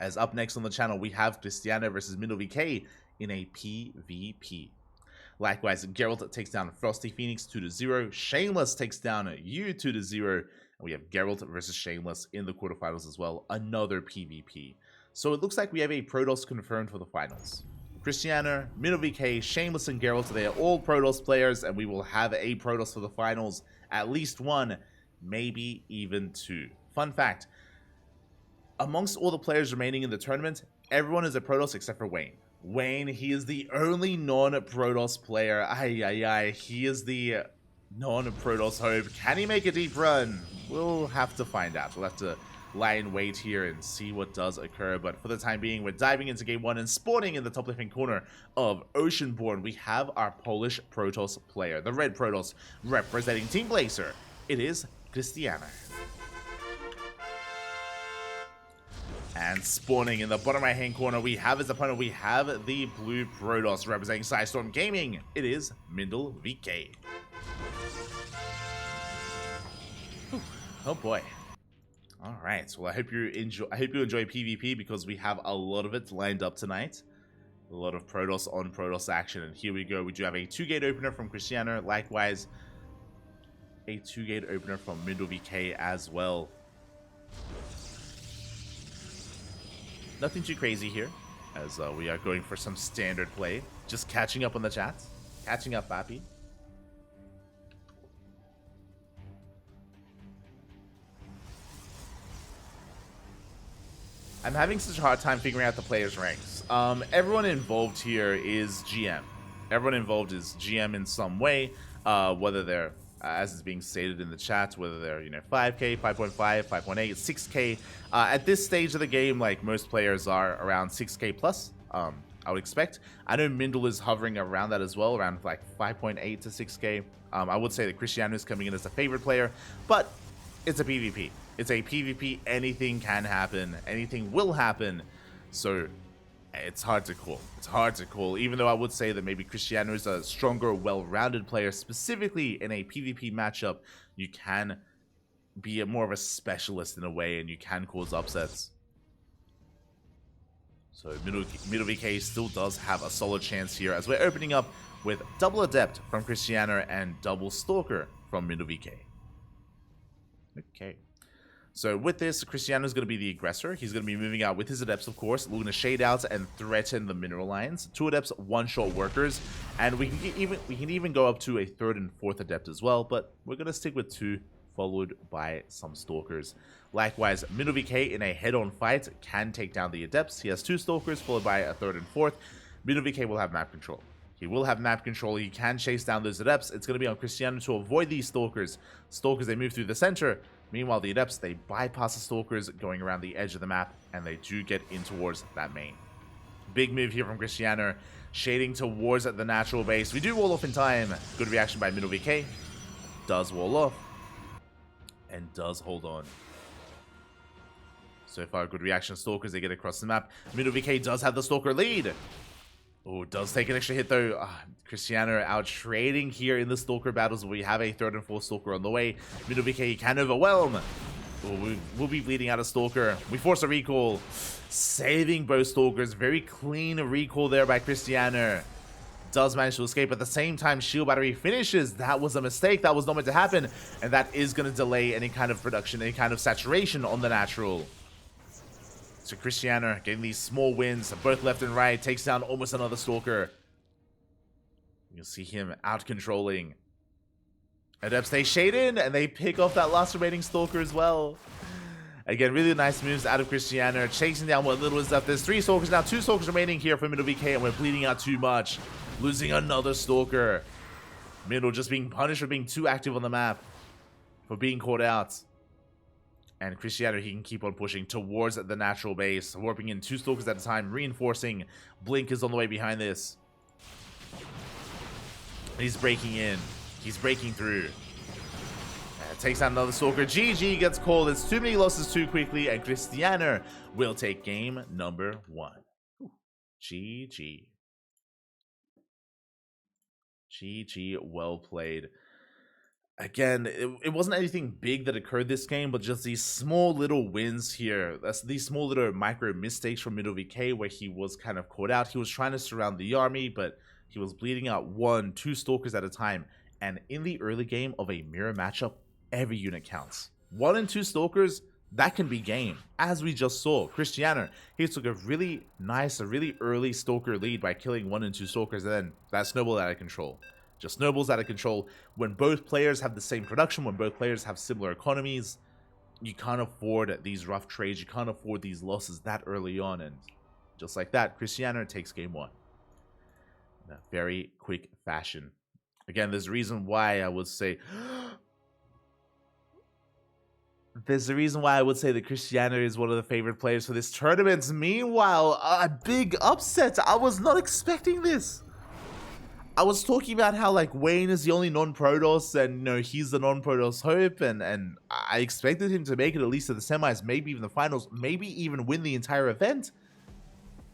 As up next on the channel, we have Krystianer versus MindelVK in a PvP. Likewise, Geralt takes down Frosty Phoenix 2-0. Shameless takes down you 2-0. And we have Geralt versus Shameless in the quarterfinals as well. Another PvP. So it looks like we have a Protoss confirmed for the finals. Krystianer, MindelVK, Shameless, and Geralt, they are all Protoss players, and we will have a Protoss for the finals. At least one, maybe even two. Fun fact, amongst all the players remaining in the tournament, everyone is a Protoss except for Wayne. Wayne, he is the only non-Protoss player. He is the non-Protoss hope. Can he make a deep run? We'll have to find out. We'll have to lie in wait here and see what does occur. But for the time being, we're diving into game one and spawning in the top left-hand corner of Oceanborn. We have our Polish Protoss player, the red Protoss, representing Team Blazer. It is Krystianer. And spawning in the bottom right-hand corner, we have his opponent. We have the blue Protoss representing Storm Gaming. It is MindelVK. Oh boy. All right. Well, I hope you enjoy PvP because we have a lot of it lined up tonight. A lot of Protoss on Protoss action, and here we go. We do have a 2-gate opener from Krystianer. Likewise, a 2-gate opener from MindelVK as well. Nothing too crazy here, as we are going for some standard play. Just catching up on the chat. Catching up, Papi. I'm having such a hard time figuring out the players' ranks. Everyone involved here is GM. Everyone involved is GM in some way, whether they're, as is being stated in the chat, whether they're 5k, 5.5, 5.8, 6k. At this stage of the game, like most players are around 6k plus. I would expect. I know Mindel is hovering around that as well, around like 5.8 to 6k. I would say that Krystianer is coming in as a favorite player, but it's a PvP. It's a PvP. Anything can happen. Anything will happen. So it's hard to call. It's hard to call, even though I would say that maybe Krystianer is a stronger, well-rounded player. Specifically in a PvP matchup, you can be more of a specialist in a way, and you can cause upsets. So MindelVK still does have a solid chance here, as we're opening up with double Adept from Krystianer and double Stalker from MindelVK. Okay. So with this, Krystianer is going to be the aggressor. He's going to be moving out with his Adepts, of course, looking to shade out and threaten the Mineral Lines. 2 Adepts, 1-shot workers, and we can even go up to a 3rd and 4th Adept as well, but we're going to stick with 2, followed by some Stalkers. Likewise, MindelVK in a head-on fight can take down the Adepts. He has 2 Stalkers, followed by a 3rd and 4th. MindelVK will have map control. He will have map control. He can chase down those Adepts. It's going to be on Krystianer to avoid these Stalkers. Stalkers, they move through the center. Meanwhile, the Adepts, they bypass the Stalkers going around the edge of the map, and they do get in towards that main. Big move here from Krystianer, shading towards the natural base. We do wall off in time. Good reaction by MindelVK. Does wall off, and does hold on. So far, good reaction. Stalkers, they get across the map. MindelVK does have the Stalker lead. Oh, does take an extra hit though. Krystianer out trading here in the Stalker battles. We have a 3rd and 4th Stalker on the way. MindelVK can overwhelm. Oh, we'll be bleeding out a Stalker. We force a recall, saving both Stalkers. Very clean recall there by Krystianer. Does manage to escape. At the same time, shield battery finishes. That was a mistake. That was not meant to happen, and that is going to delay any kind of production, any kind of saturation on the natural. So Krystianer getting these small wins, both left and right, takes down almost another Stalker. You'll see him out-controlling. Adepts, they shade in, and they pick off that last remaining Stalker as well. Again, really nice moves out of Krystianer, chasing down what little is left. There's 3 Stalkers now, 2 Stalkers remaining here for MindelVK, and we're bleeding out too much. Losing another Stalker. Mindel just being punished for being too active on the map, for being caught out. And Krystianer, he can keep on pushing towards the natural base, warping in 2 Stalkers at a time, reinforcing. Blink is on the way behind this. He's breaking in. He's breaking through. Takes out another Stalker. GG gets called. It's too many losses too quickly, and Krystianer will take game number 1. GG. GG, well played. Again, it wasn't anything big that occurred this game, but just these small little wins here. That's these small little micro mistakes from MindelVK where he was kind of caught out. He was trying to surround the army, but he was bleeding out 1, 2 stalkers at a time. And in the early game of a mirror matchup, every unit counts. 1 and 2 stalkers, that can be game. As we just saw, Krystianer, he took a really nice, a really early stalker lead by killing 1 and 2 stalkers, and then that snowballed out of control. Just snowballs out of control. When both players have the same production, when both players have similar economies, you can't afford these rough trades. You can't afford these losses that early on. And just like that, Krystianer takes game 1 in a very quick fashion. Again, there's a reason why I would say... There's a reason why I would say that Krystianer is one of the favorite players for this tournament. Meanwhile, a big upset. I was not expecting this. I was talking about how like Wayne is the only non-Protoss and you know he's the non-Protoss hope and I expected him to make it at least to the semis, maybe even the finals, maybe even win the entire event.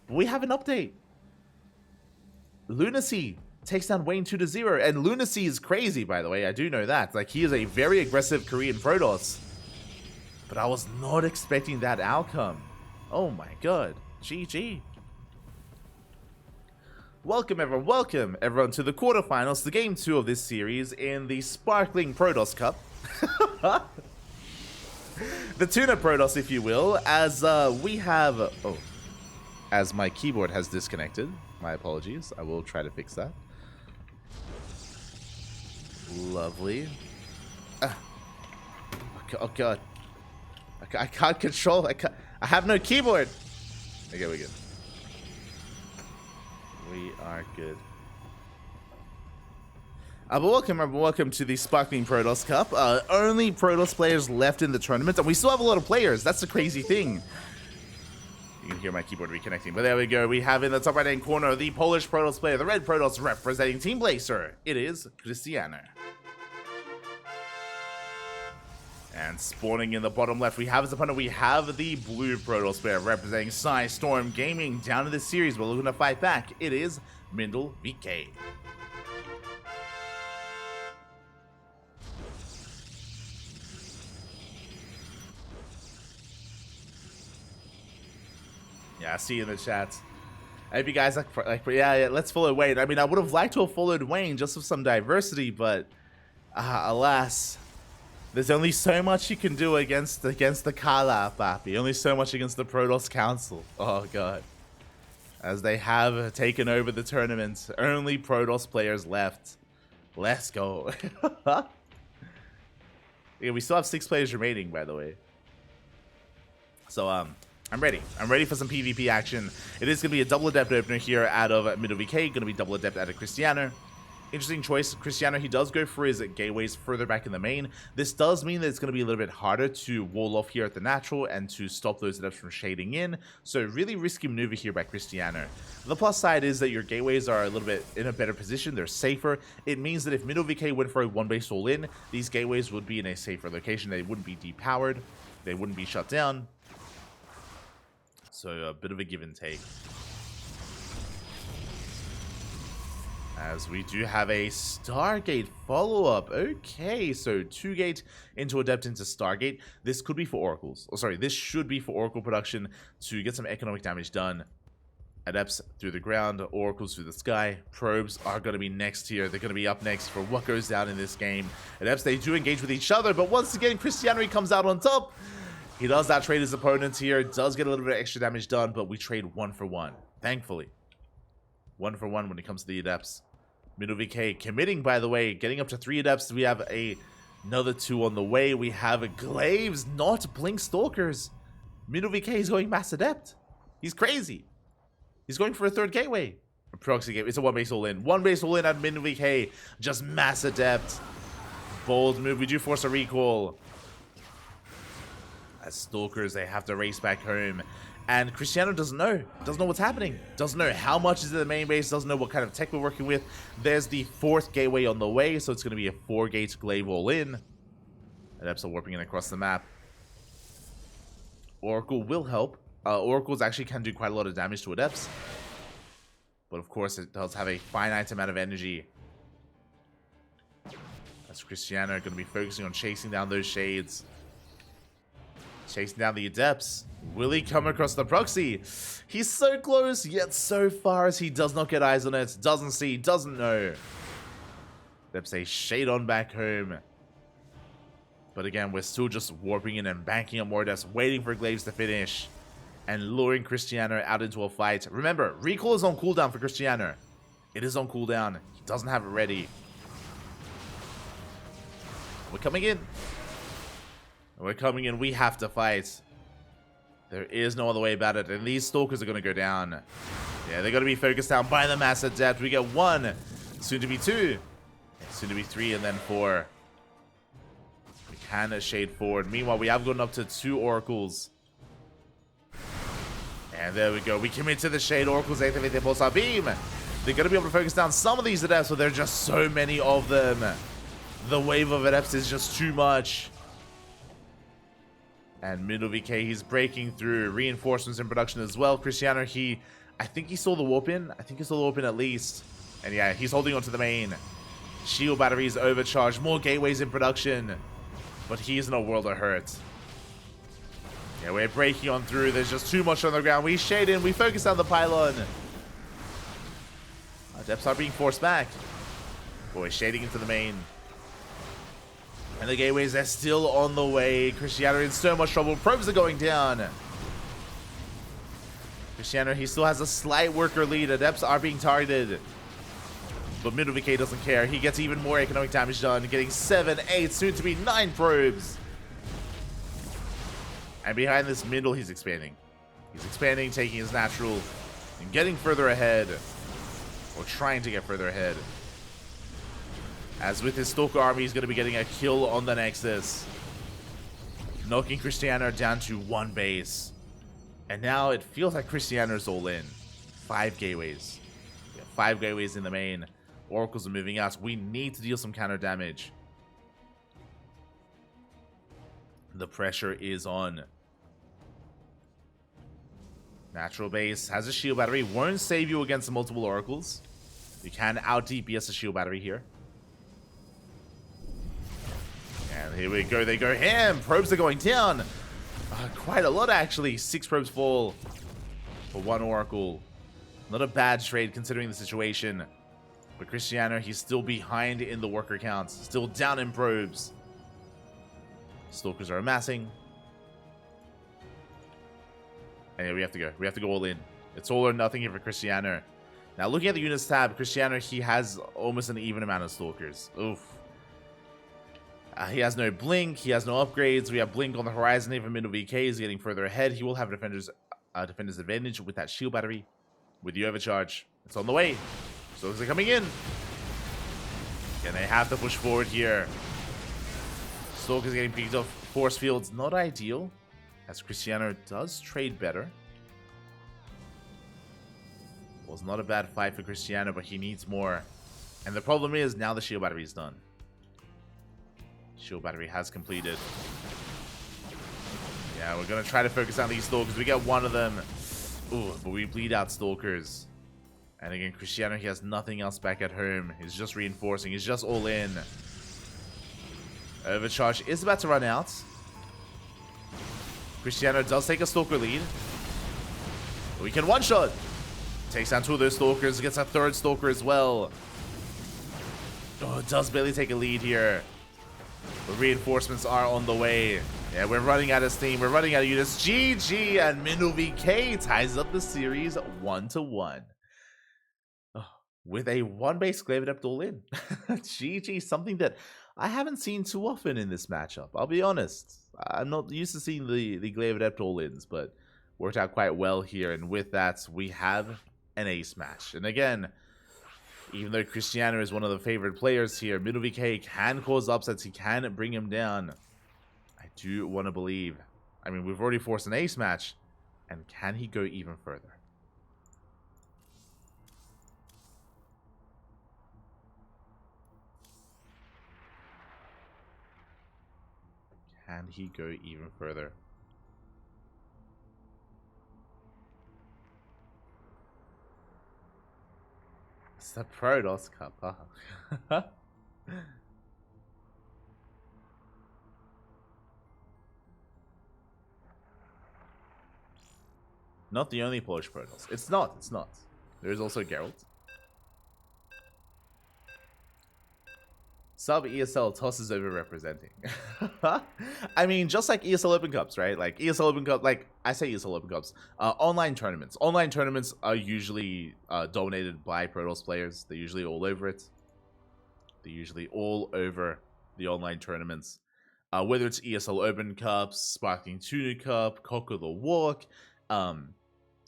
But we have an update. Lunacy takes down Wayne 2-0, and Lunacy is crazy, by the way. I do know that. Like, he is a very aggressive Korean Protoss. But I was not expecting that outcome. Oh my god. GG. Welcome everyone to the quarterfinals, the game 2 of this series in the Sparkling Protoss Cup. The Tuna Protoss, if you will, as we have... Oh, as my keyboard has disconnected. My apologies. I will try to fix that. Lovely. Oh god. I can't control. I have no keyboard. Okay, we're good. We are good. But welcome to the Sparkling Protoss Cup. Only Protoss players left in the tournament, and we still have a lot of players. That's the crazy thing. You can hear my keyboard reconnecting, but there we go. We have in the top right-hand corner the Polish Protoss player, the red Protoss representing Team Blazer. It is Krystianer. And spawning in the bottom left, we have as opponent, we have the blue Protoss player representing Storm Gaming. Down to this series, we're looking to fight back. It is MindelVK. Yeah, I see you in the chat. I hope you guys like yeah, let's follow Wayne. I mean, I would have liked to have followed Wayne just for some diversity, but alas. There's only so much you can do against the Kala, Papi. Only so much against the Protoss Council. Oh, God. As they have taken over the tournament. Only Protoss players left. Let's go. Yeah, we still have 6 players remaining, by the way. So, I'm ready. I'm ready for some PvP action. It is going to be a double adept opener here out of MindelVK. Going to be double adept out of Krystianer. Interesting choice. Krystianer, he does go for his gateways further back in the main. This does mean that it's going to be a little bit harder to wall off here at the natural and to stop those adepts from shading in. So really risky maneuver here by Krystianer. The plus side is that your gateways are a little bit in a better position. They're safer. It means that if MindelVK went for a 1-base all-in, these gateways would be in a safer location. They wouldn't be depowered. They wouldn't be shut down. So a bit of a give and take. As we do have a Stargate follow-up. Okay, so 2-gate into Adept into Stargate. This could be for Oracles. Oh, sorry, this should be for Oracle production to get some economic damage done. Adepts through the ground, Oracles through the sky. Probes are going to be next here. They're going to be up next for what goes down in this game. Adepts, they do engage with each other, but once again, Krystianer comes out on top. He does outtrade his opponents here. Does get a little bit of extra damage done, but we trade 1 for 1. Thankfully. 1 for 1 when it comes to the Adepts. MindelVK committing, by the way, getting up to 3 Adepts. We have another 2 on the way. We have Glaives, not Blink Stalkers. MindelVK is going Mass Adept. He's crazy. He's going for a 3rd gateway. A proxy gateway. It's a 1-base all-in. 1-base all-in at MindelVK. Just Mass Adept. Bold move. We do force a recall. As Stalkers, they have to race back home. And Krystianer doesn't know what's happening. Doesn't know how much is in the main base. Doesn't know what kind of tech we're working with. There's the 4th gateway on the way, so it's going to be a 4-gate glaive all-in. Adepts are warping in across the map. Oracle will help. Oracles actually can do quite a lot of damage to Adepts. But of course, it does have a finite amount of energy. As Krystianer going to be focusing on chasing down those shades. Chasing down the Adepts. Will he come across the proxy? He's so close, yet so far as he does not get eyes on it. Doesn't see, doesn't know. Adepts say shade on back home. But again, we're still just warping in and banking up more Adepts, waiting for Glaives to finish. And luring Krystianer out into a fight. Remember, recall is on cooldown for Krystianer. It is on cooldown. He doesn't have it ready. We're coming in. We're coming in. We have to fight. There is no other way about it. And these Stalkers are going to go down. Yeah, they're going to be focused down by the mass Adept. We get 1, soon to be 2, soon to be 3, and then 4. We can shade forward. Meanwhile, we have gotten up to 2 Oracles. And there we go. We commit to the shade. Oracles activate their pulsar beam. They're going to be able to focus down some of these Adepts, but there are just so many of them. The wave of Adepts is just too much. And MindelVK, he's breaking through. Reinforcements in production as well. Krystianer, I think he saw the warp in. I think he saw the warp in at least. And yeah, he's holding on to the main. Shield batteries overcharged. More gateways in production. But he's in a world of hurt. Yeah, we're breaking on through. There's just too much on the ground. We shade in. We focus on the pylon. Adepts are being forced back. Boy, shading into the main. And the gateways are still on the way. Krystianer in so much trouble. Probes are going down. Krystianer, he still has a slight worker lead. Adepts are being targeted. But MindelVK doesn't care. He gets even more economic damage done. Getting 7, 8, soon to be 9 probes. And behind this Mindel, he's expanding. He's expanding, taking his natural, and getting further ahead. Or trying to get further ahead. As with his Stalker army, he's going to be getting a kill on the Nexus. Knocking Krystianer down to 1 base. And now it feels like Krystianer's all in. 5 gateways. Yeah, 5 gateways in the main. Oracles are moving out. We need to deal some counter damage. The pressure is on. Natural base has a shield battery. Won't save you against the multiple Oracles. You can out DPS a shield battery here. And here we go. They go ham. Probes are going down. Quite a lot, actually. 6 probes fall for 1 Oracle. Not a bad trade considering the situation. But Krystianer, he's still behind in the worker counts. Still down in probes. Stalkers are amassing. And yeah, we have to go. We have to go all in. It's all or nothing here for Krystianer. Now, looking at the units tab, Krystianer, he has almost an even amount of Stalkers. Oof. He has no blink. He has no upgrades. We have blink on the horizon. Even MindelVK is getting further ahead. He will have defender's advantage with that shield battery. With the overcharge. It's on the way. Stalkers are coming in. And they have to push forward here. Stalkers getting picked off. Force fields, not ideal. As Krystianer does trade better. Well, it's not a bad fight for Krystianer, but he needs more. And the problem is, now the shield battery is done. Shield battery has completed. Yeah, we're going to try to focus on these Stalkers. We get 1 of them. Ooh, but we bleed out Stalkers. And again, Krystianer, he has nothing else back at home. He's just reinforcing. He's just all in. Overcharge is about to run out. Krystianer does take a Stalker lead. We can one-shot. Takes down 2 of those Stalkers. Gets a 3rd Stalker as well. Oh, it does barely take a lead here. The reinforcements are on the way. Yeah, we're running out of steam. We're running out of units. GG, and MindelVK ties up the series 1-1. Oh, with a 1 base Glaive Adept all in. GG, something that I haven't seen too often in this matchup. I'll be honest. I'm not used to seeing the Glaive Adept all-ins, but worked out quite well here. And with that, we have an ace match. And again, even though Krystianer is one of the favorite players here, MindelVK can cause upsets. He can bring him down. I do want to believe. I mean, we've already forced an ace match. And can he go even further? Can he go even further? It's the Protoss Cup. Huh? Not the only Polish Protoss. It's not. It's not. There's also Geralt. Sub ESL tosses over representing. I mean, just like ESL Open Cups, right? Like ESL Open Cup, like I say ESL Open Cups, online tournaments. Online tournaments are usually dominated by Protoss players. They're usually all over it. They're usually all over the online tournaments. Whether it's ESL Open Cups, Sparkling Tuna Cup, Cock of the Walk,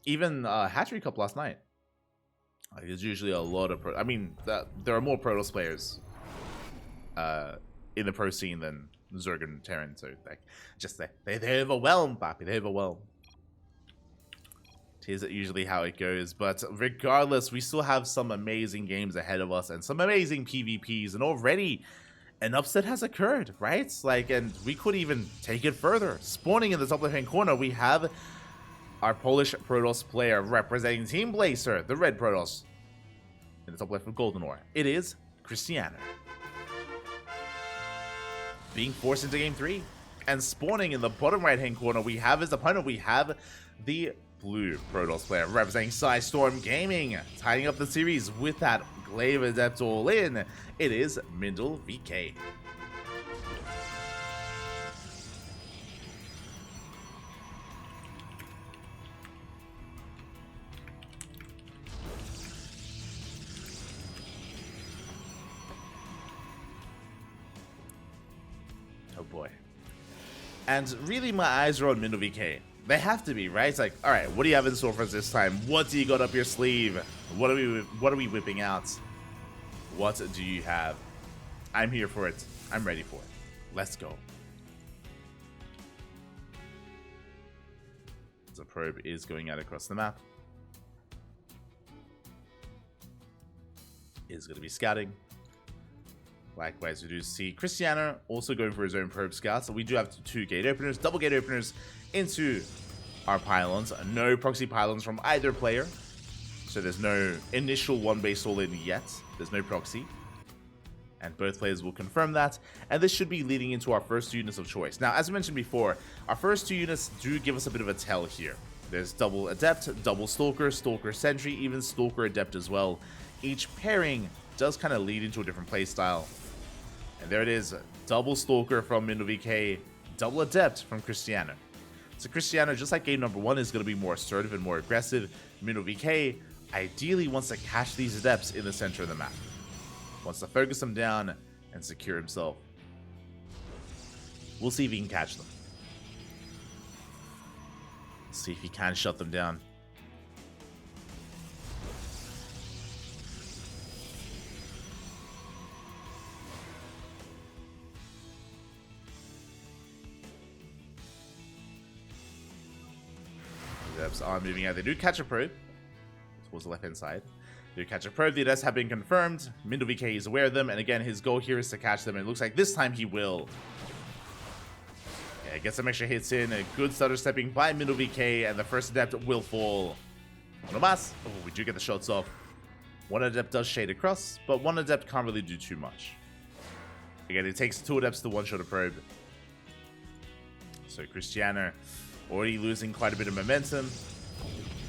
even Hatchery Cup last night. Like, there's usually a lot of I mean, there are more Protoss players in the pro scene than Zerg and Terran, so like, just they overwhelm, Papi, they overwhelm. Here's usually how it goes, but regardless, we still have some amazing games ahead of us and some amazing PvPs, and already an upset has occurred, right? Like, and we could even take it further. Spawning in the top left-hand corner, we have our Polish Protoss player representing Team Blazer, the red Protoss, in the top left of Golden Ore. It is Krystianer. Being forced into game 3. And spawning in the bottom right-hand corner, we have his opponent. We have the blue Protoss player representing Storm Gaming, tying up the series with that Glaive Adept all in. It is MindelVK. Oh boy. And really, my eyes are on MindelVK. They have to be, right? It's like, all right, what do you have in store for us this time? What do you got up your sleeve? What are we whipping out? What do you have? I'm here for it. I'm ready for it. Let's go. The probe is going out across the map. Is going to be scouting. Likewise, we do see Krystianer also going for his own probe scout. So we do have 2 gate openers, double gate openers into our pylons. No proxy pylons from either player. So there's no initial 1 base all in yet. There's no proxy. And both players will confirm that. And this should be leading into our first 2 units of choice. Now, as I mentioned before, our first 2 units do give us a bit of a tell here. There's double Adept, double Stalker, Stalker Sentry, even Stalker Adept as well. Each pairing does kind of lead into a different playstyle. And there it is, double Stalker from MindelVK, double Adept from Krystianer. So Krystianer, just like game number 1, is going to be more assertive and more aggressive. MindelVK ideally wants to catch these Adepts in the center of the map. Wants to focus them down and secure himself. We'll see if he can catch them. See if he can shut them down. Adepts are moving out. They do catch a probe towards the left-hand side. They do catch a probe. The Adepts have been confirmed. MindelVK is aware of them, and again, his goal here is to catch them, and it looks like this time he will. Yeah, get some extra hits in. A good stutter stepping by MindelVK, and the first Adept will fall. No mas. Oh, we do get the shots off. 1 Adept does shade across, but 1 Adept can't really do too much. Again, it takes 2 Adepts to one-shot a probe. So Krystianer already losing quite a bit of momentum.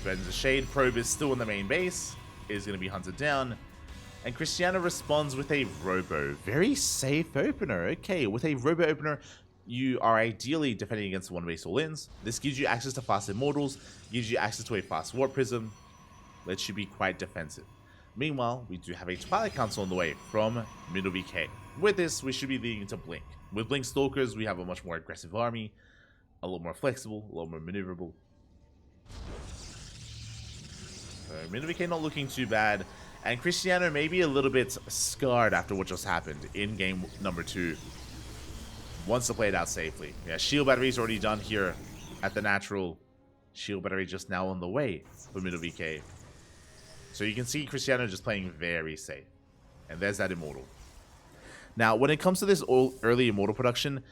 Bends the shade. Probe is still in the main base. Is going to be hunted down. And Krystianer responds with a Robo. Very safe opener. Okay, with a Robo opener, you are ideally defending against 1 base all-ins. This gives you access to fast Immortals, gives you access to a fast Warp Prism. Lets you be quite defensive. Meanwhile, we do have a Twilight Council on the way from MindelVK. With this, we should be leading to Blink. With Blink Stalkers, we have a much more aggressive army. A lot more flexible, a lot more maneuverable. So MindelVK not looking too bad. And Krystianer may be a little bit scarred after what just happened in game number 2. Wants to play it out safely. Yeah, Shield Battery is already done here at the natural. Shield Battery just now on the way for MindelVK. So you can see Krystianer just playing very safe. And there's that Immortal. Now, when it comes to this early Immortal production,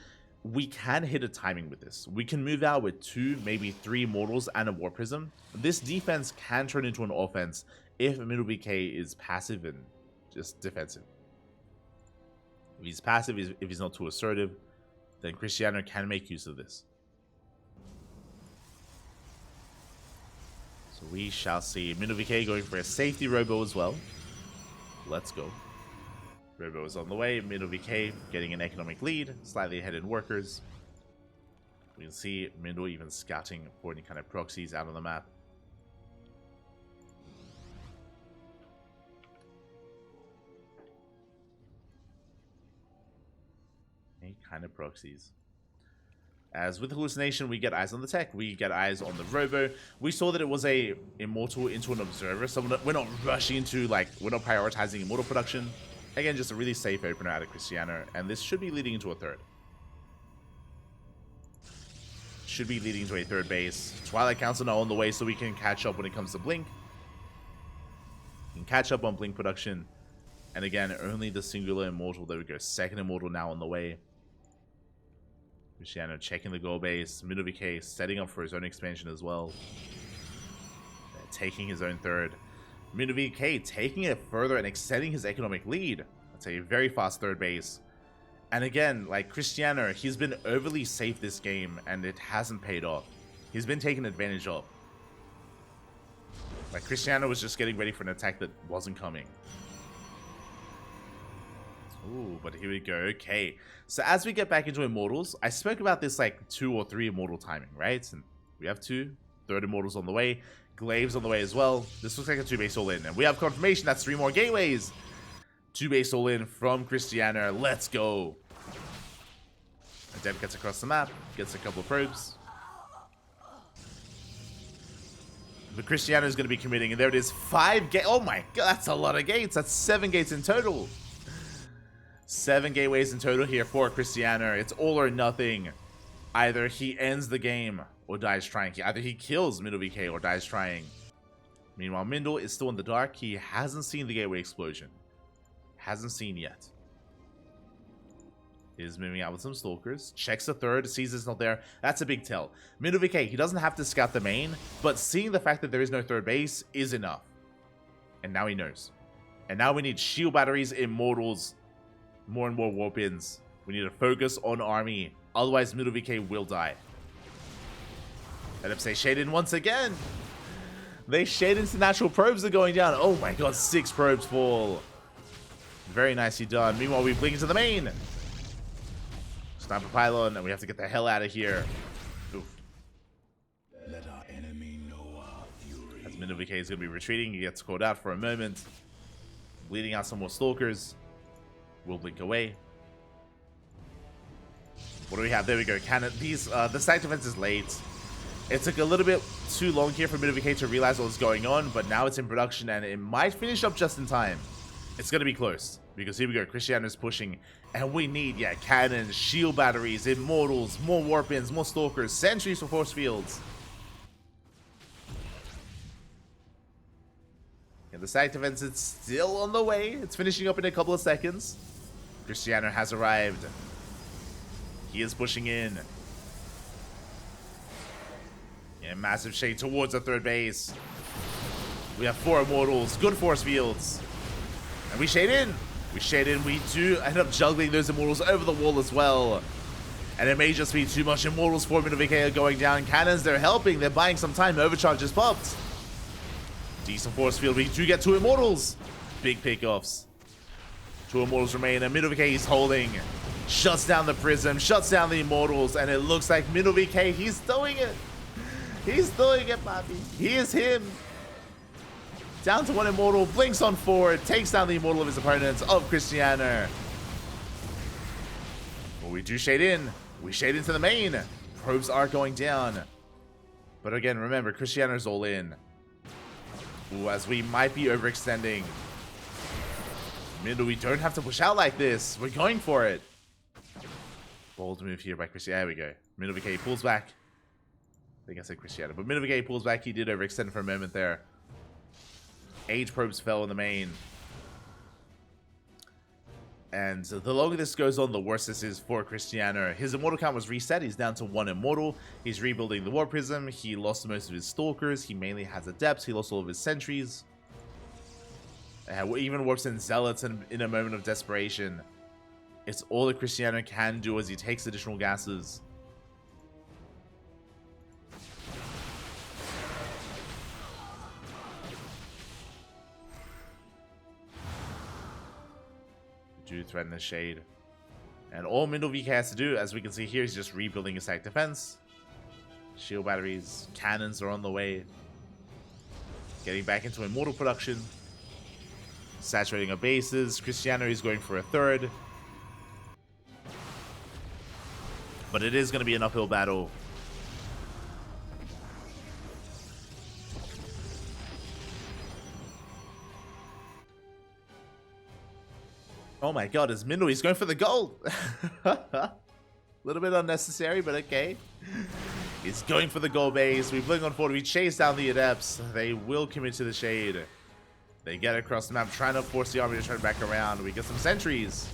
we can hit a timing with this. We can move out with 2, maybe 3 Immortals and a Warp Prism. This defense can turn into an offense if MindelVK is passive and just defensive. If he's passive, if he's not too assertive, then Krystianer can make use of this. So we shall see. MindelVK going for a safety robo as well. Let's go. Robo is on the way. MindelVK getting an economic lead. Slightly ahead in workers. We can see Mindel even scouting for any kind of proxies out on the map. Any kind of proxies. As with Hallucination, we get eyes on the tech, we get eyes on the robo. We saw that it was a immortal into an observer, so we're not rushing into, like, we're not prioritizing immortal production. Again, just a really safe opener out of Krystianer, and this should be leading into a third. Should be leading to a third base. Twilight Council now on the way, so we can catch up when it comes to Blink. We can catch up on Blink production. And again, only the singular immortal. There we go. Second immortal now on the way. Krystianer checking the goal base. MindelVK setting up for his own expansion as well. Taking his own third. MindelVK taking it further and extending his economic lead. That's a very fast third base. And again, like Krystianer, he's been overly safe this game and it hasn't paid off. He's been taken advantage of. Like Krystianer was just getting ready for an attack that wasn't coming. Ooh, but here we go. Okay. So as we get back into Immortals, I spoke about this like 2 or 3 Immortal timing, right? And we have 2. Third Immortals on the way. Glaives on the way as well. This looks like a 2-base all-in. And we have confirmation that's 3 more gateways. 2-base all-in from Krystianer. Let's go. Adept gets across the map. Gets a couple of probes. But Krystianer is going to be committing. And there it is. 5 gates. Oh my god, that's a lot of gates. That's 7 gates in total. 7 gateways in total here for Krystianer. It's all or nothing. Either he ends the game or dies trying. Either he kills MindelVK or dies trying. Meanwhile, Mindel is still in the dark. He hasn't seen the gateway explosion. Hasn't seen yet. Is moving out with some stalkers. Checks the third. Sees it's not there. That's a big tell. MindelVK, he doesn't have to scout the main, but seeing the fact that there is no third base is enough. And now he knows. And now we need shield batteries, immortals, more and more warp-ins. We need to focus on army. Otherwise, MindelVK will die. Let him say shade in once again. They shade into natural probes are going down. Oh my god, 6 probes fall. Very nicely done. Meanwhile, we blink into the main. Sniper pylon, and we have to get the hell out of here. Oof. Let our enemy know our fury. As MindelVK is going to be retreating, he gets called out for a moment. Bleeding out some more stalkers. We'll blink away. What do we have? There we go. Cannon. These the stack defense is late. It took a little bit too long here for MindelVK to realize what was going on, but now it's in production and it might finish up just in time. It's gonna be close because here we go. Krystianer is pushing, and we need cannons, shield batteries, immortals, more warp-ins, more stalkers, sentries for force fields. And the stack defense is still on the way. It's finishing up in a couple of seconds. Krystianer has arrived. He is pushing in. Yeah, massive shade towards the third base. We have 4 immortals, good force fields. And we shade in. We shade in. We do end up juggling those immortals over the wall as well. And it may just be too much immortals for MindelVK going down. Cannons, they're helping. They're buying some time. Overcharge just popped. Decent force field. We do get 2 immortals. Big pickoffs. 2 immortals remain, and MindelVK is holding. Shuts down the prism, shuts down the immortals, and it looks like MindelVK, he's doing it. He's doing it, Bobby. He is him. Down to 1 immortal, blinks on forward, takes down the immortal of his opponents, of Krystianer. Well, we do shade in. We shade into the main. Probes are going down. But again, remember, Krystianer's all in. Ooh, as we might be overextending. Mindel, we don't have to push out like this. We're going for it. Bold move here by Krystianer. There we go. MindelVK pulls back. I think I said Krystianer, but MindelVK pulls back. He did overextend for a moment there. Age probes fell in the main. And the longer this goes on, the worse this is for Krystianer. His immortal count was reset. He's down to 1 immortal. He's rebuilding the War Prism. He lost most of his stalkers. He mainly has adepts. He lost all of his sentries. Even warps in zealots in a moment of desperation. It's all that Krystianer can do as he takes additional gases. do threaten the Shade. And all MindelVK has to do, as we can see here, is just rebuilding his attack defense. Shield batteries, cannons are on the way. Getting back into Immortal production. Saturating our bases. Krystianer is going for a third. But it is going to be an uphill battle. Oh my god, it's Mindel. He's going for the gold. A little bit unnecessary, but okay. He's going for the gold base. We blink on forward. We chase down the Adepts. They will commit to the Shade. They get across the map, trying to force the army to turn back around. We get some sentries.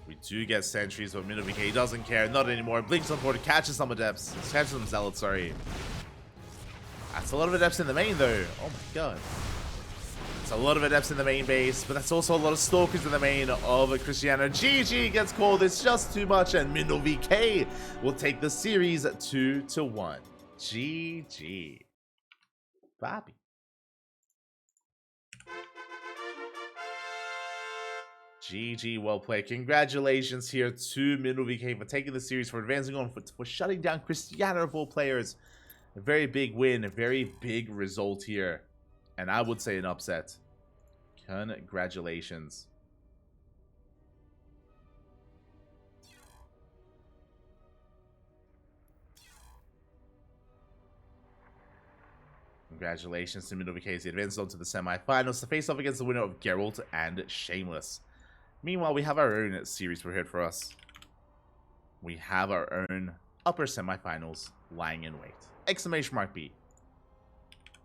We do get sentries, but MindelVK doesn't care. Not anymore. Blinks on forward, catches some Adepts. Catches some Zealots, sorry. That's a lot of Adepts in the main, though. Oh my god. It's a lot of Adepts in the main base, but that's also a lot of Stalkers in the main of Krystianer. GG gets called. It's just too much, and MindelVK will take the series 2-1. GG. Bobby. GG, well played. Congratulations here to MindelVK for taking the series, for advancing on, for shutting down Krystianer of all players. A very big win, a very big result here. And I would say an upset. Congratulations. Congratulations to MindelVK. He advances on to the semifinals to face off against the winner of Geralt and Shameless. Meanwhile, we have our own series prepared for us. We have our own upper semifinals lying in wait. ! B.